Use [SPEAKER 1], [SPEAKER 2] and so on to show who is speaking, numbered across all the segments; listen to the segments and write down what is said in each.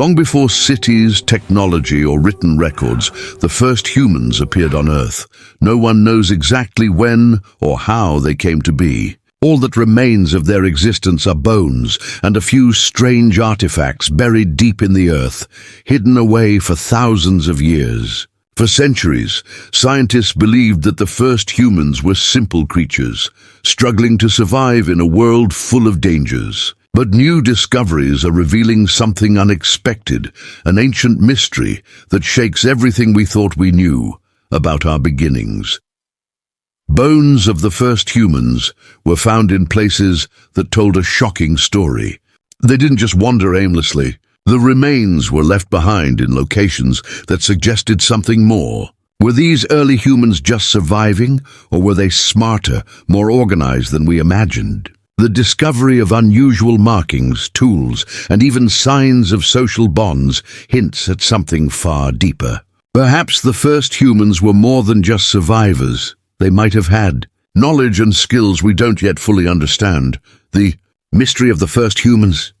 [SPEAKER 1] Long before cities, technology, or written records, the first humans appeared on Earth. No one knows exactly when or how they came to be. All that remains of their existence are bones and a few strange artifacts buried deep in the earth, hidden away for thousands of years. For centuries, scientists believed that the first humans were simple creatures, struggling to survive in a world full of dangers. But new discoveries are revealing something unexpected, an ancient mystery that shakes everything we thought we knew about our beginnings. Bones of the first humans were found in places that told a shocking story. They didn't just wander aimlessly. The remains were left behind in locations that suggested something more. Were these early humans just surviving, or were they smarter, more organized than we imagined? The discovery of unusual markings, tools, and even signs of social bonds hints at something far deeper. Perhaps the first humans were more than just survivors. They might have had knowledge and skills we don't yet fully understand. The mystery of the first humans.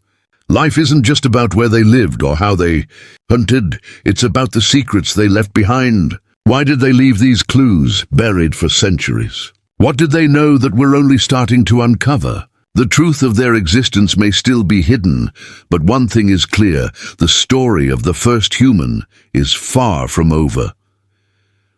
[SPEAKER 1] Life isn't just about where they lived or how they hunted. It's about the secrets they left behind. Why did they leave these clues buried for centuries? What did they know that we're only starting to uncover? The truth of their existence may still be hidden, but one thing is clear: the story of the first human is far from over.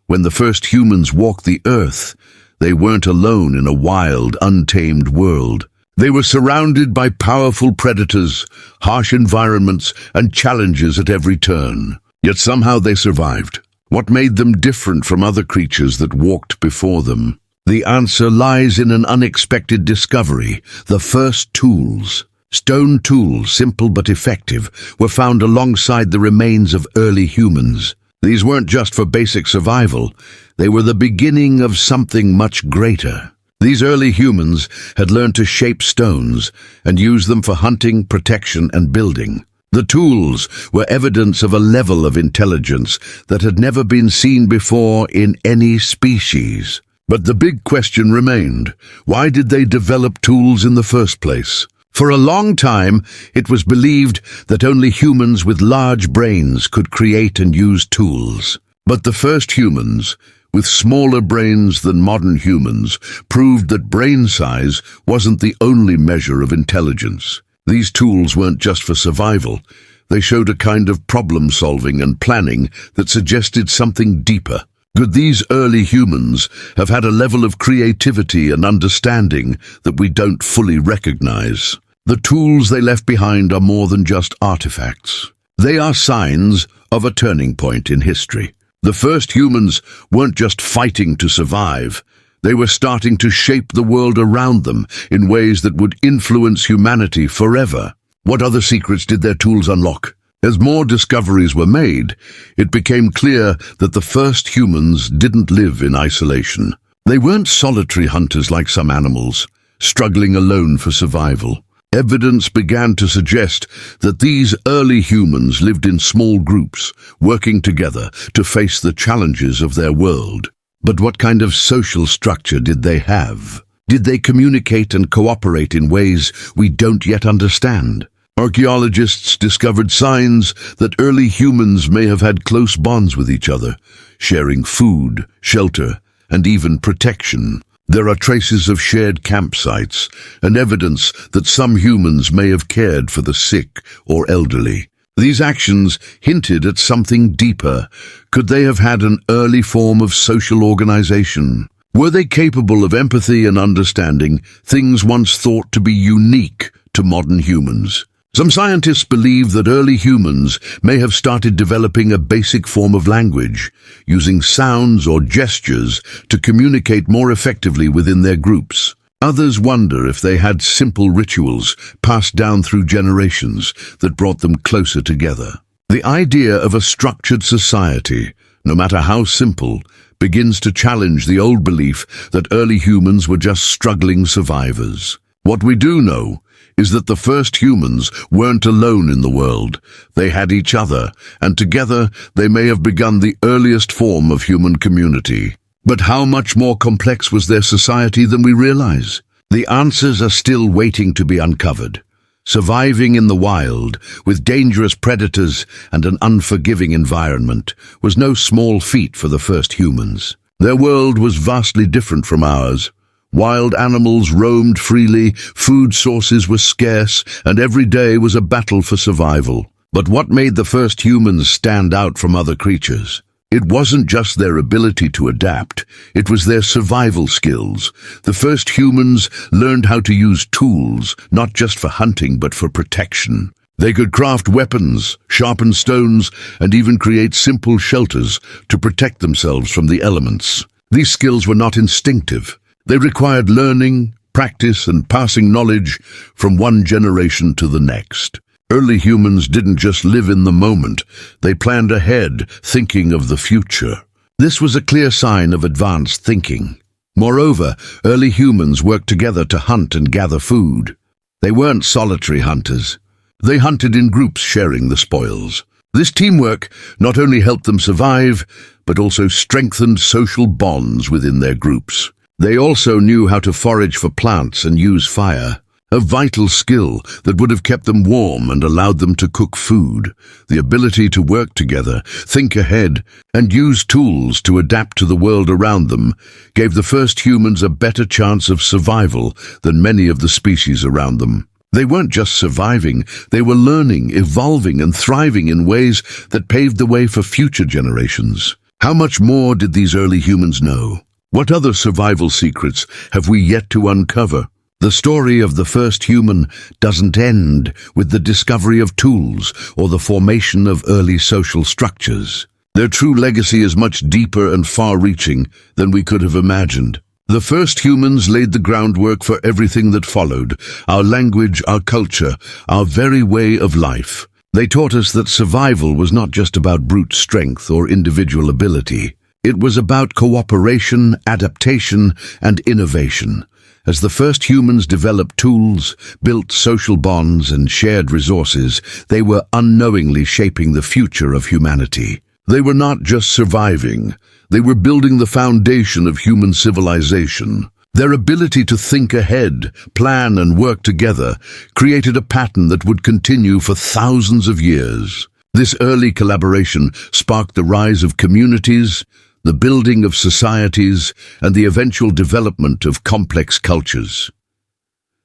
[SPEAKER 1] When the first humans walked the earth, they weren't alone in a wild, untamed world. They were surrounded by powerful predators, harsh environments, and challenges at every turn. Yet somehow they survived. What made them different from other creatures that walked before them? The answer lies in an unexpected discovery: the first tools. Stone tools, simple but effective, were found alongside the remains of early humans. These weren't just for basic survival. They were the beginning of something much greater. These early humans had learned to shape stones and use them for hunting, protection, and building. The tools were evidence of a level of intelligence that had never been seen before in any species. But the big question remained: why did they develop tools in the first place? For a long time, it was believed that only humans with large brains could create and use tools. But the first humans, with smaller brains than modern humans, proved that brain size wasn't the only measure of intelligence. These tools weren't just for survival. They showed a kind of problem-solving and planning that suggested something deeper. Could these early humans have had a level of creativity and understanding that we don't fully recognize? The tools they left behind are more than just artifacts. They are signs of a turning point in history. The first humans weren't just fighting to survive. They were starting to shape the world around them in ways that would influence humanity forever. What other secrets did their tools unlock? As more discoveries were made, it became clear that the first humans didn't live in isolation. They weren't solitary hunters like some animals, struggling alone for survival. Evidence began to suggest that these early humans lived in small groups, working together to face the challenges of their world. But what kind of social structure did they have? Did they communicate and cooperate in ways we don't yet understand? Archaeologists discovered signs that early humans may have had close bonds with each other, sharing food, shelter, and even protection. There are traces of shared campsites and evidence that some humans may have cared for the sick or elderly. These actions hinted at something deeper. Could they have had an early form of social organization? Were they capable of empathy and understanding, things once thought to be unique to modern humans? Some scientists believe that early humans may have started developing a basic form of language, using sounds or gestures to communicate more effectively within their groups. Others wonder if they had simple rituals passed down through generations that brought them closer together. The idea of a structured society, no matter how simple, begins to challenge the old belief that early humans were just struggling survivors. What we do know is that the first humans weren't alone in the world. They had each other, and together they may have begun the earliest form of human community. But how much more complex was their society than we realize? The answers are still waiting to be uncovered. Surviving in the wild, with dangerous predators and an unforgiving environment, was no small feat for the first humans. Their world was vastly different from ours. Wild animals roamed freely, food sources were scarce, and every day was a battle for survival. But what made the first humans stand out from other creatures? It wasn't just their ability to adapt, it was their survival skills. The first humans learned how to use tools, not just for hunting but for protection. They could craft weapons, sharpen stones, and even create simple shelters to protect themselves from the elements. These skills were not instinctive. They required learning, practice, and passing knowledge from one generation to the next. Early humans didn't just live in the moment, they planned ahead, thinking of the future. This was a clear sign of advanced thinking. Moreover, early humans worked together to hunt and gather food. They weren't solitary hunters. They hunted in groups, sharing the spoils. This teamwork not only helped them survive, but also strengthened social bonds within their groups. They also knew how to forage for plants and use fire, a vital skill that would have kept them warm and allowed them to cook food. The ability to work together, think ahead, and use tools to adapt to the world around them gave the first humans a better chance of survival than many of the species around them. They weren't just surviving, they were learning, evolving, and thriving in ways that paved the way for future generations. How much more did these early humans know? What other survival secrets have we yet to uncover? The story of the first human doesn't end with the discovery of tools or the formation of early social structures. Their true legacy is much deeper and far-reaching than we could have imagined. The first humans laid the groundwork for everything that followed: our language, our culture, our very way of life. They taught us that survival was not just about brute strength or individual ability. It was about cooperation, adaptation, and innovation. As the first humans developed tools, built social bonds, and shared resources, they were unknowingly shaping the future of humanity. They were not just surviving, they were building the foundation of human civilization. Their ability to think ahead, plan, and work together created a pattern that would continue for thousands of years. This early collaboration sparked the rise of communities, the building of societies, and the eventual development of complex cultures.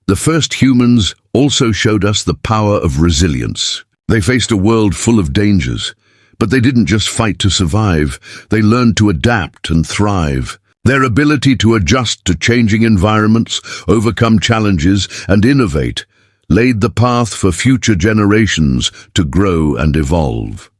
[SPEAKER 1] The first humans also showed us the power of resilience. They faced a world full of dangers, but they didn't just fight to survive, they learned to adapt and thrive. Their ability to adjust to changing environments, overcome challenges, and innovate laid the path for future generations to grow and evolve.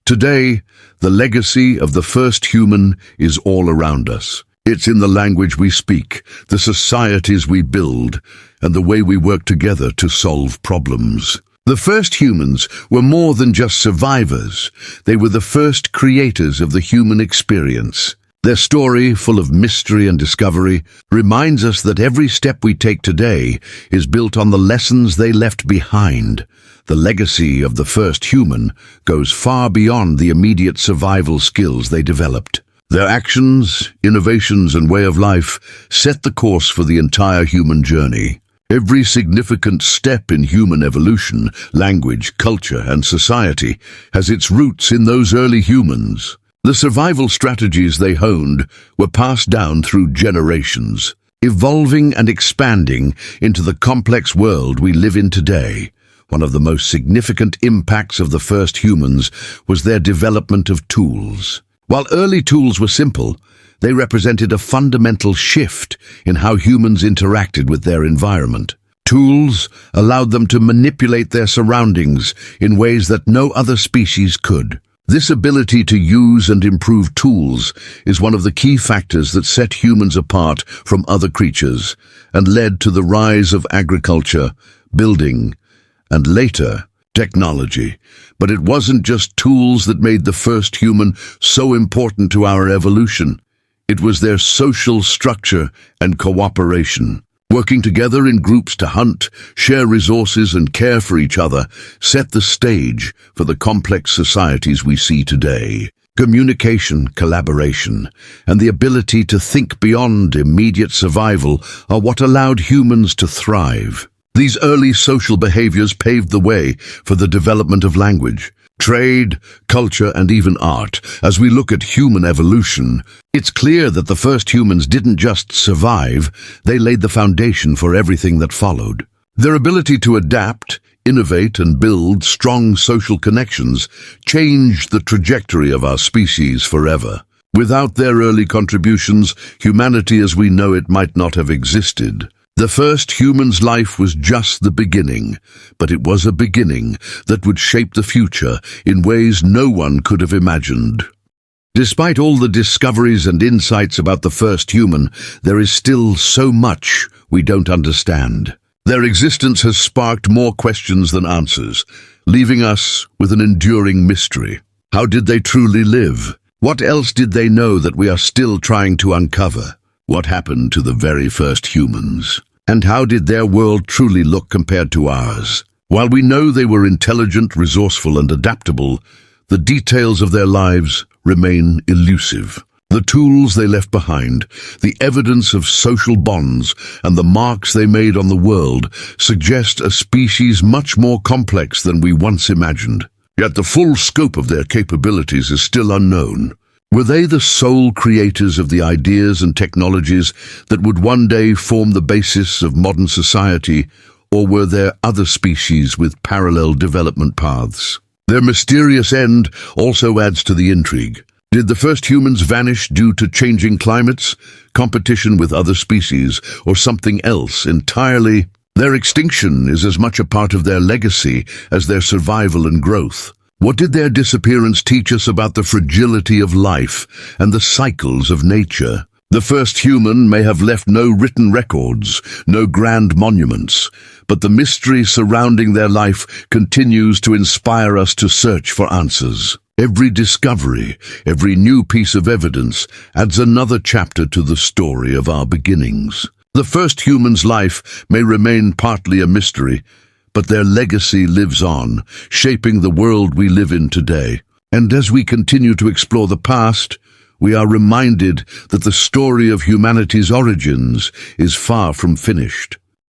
[SPEAKER 1] Today, the legacy of the first human is all around us. It's in the language we speak, the societies we build, and the way we work together to solve problems. The first humans were more than just survivors. They were the first creators of the human experience. Their story, full of mystery and discovery, reminds us that every step we take today is built on the lessons they left behind. The legacy of the first human goes far beyond the immediate survival skills they developed. Their actions, innovations, and way of life set the course for the entire human journey. Every significant step in human evolution, language, culture, and society has its roots in those early humans. The survival strategies they honed were passed down through generations, evolving and expanding into the complex world we live in today. One of the most significant impacts of the first humans was their development of tools. While early tools were simple, they represented a fundamental shift in how humans interacted with their environment. Tools allowed them to manipulate their surroundings in ways that no other species could. This ability to use and improve tools is one of the key factors that set humans apart from other creatures and led to the rise of agriculture, building, and later, technology. But it wasn't just tools that made the first human so important to our evolution. It was their social structure and cooperation. Working together in groups to hunt, share resources, and care for each other set the stage for the complex societies we see today. Communication, collaboration, and the ability to think beyond immediate survival are what allowed humans to thrive. These early social behaviors paved the way for the development of language, trade, culture, and even art. As we look at human evolution, it's clear that the first humans didn't just survive, they laid the foundation for everything that followed. Their ability to adapt, innovate, and build strong social connections changed the trajectory of our species forever. Without their early contributions, humanity as we know it might not have existed. The first human's life was just the beginning, but it was a beginning that would shape the future in ways no one could have imagined. Despite all the discoveries and insights about the first human, there is still so much we don't understand. Their existence has sparked more questions than answers, leaving us with an enduring mystery. How did they truly live? What else did they know that we are still trying to uncover? What happened to the very first humans? And how did their world truly look compared to ours? While we know they were intelligent, resourceful, and adaptable, the details of their lives remain elusive. The tools they left behind, the evidence of social bonds, and the marks they made on the world suggest a species much more complex than we once imagined. Yet the full scope of their capabilities is still unknown. Were they the sole creators of the ideas and technologies that would one day form the basis of modern society, or were there other species with parallel development paths? Their mysterious end also adds to the intrigue. Did the first humans vanish due to changing climates, competition with other species, or something else entirely? Their extinction is as much a part of their legacy as their survival and growth. What did their disappearance teach us about the fragility of life and the cycles of nature? The first human may have left no written records, no grand monuments, but the mystery surrounding their life continues to inspire us to search for answers. Every discovery, every new piece of evidence adds another chapter to the story of our beginnings. The first human's life may remain partly a mystery, but their legacy lives on, shaping the world we live in today. And as we continue to explore the past, we are reminded that the story of humanity's origins is far from finished.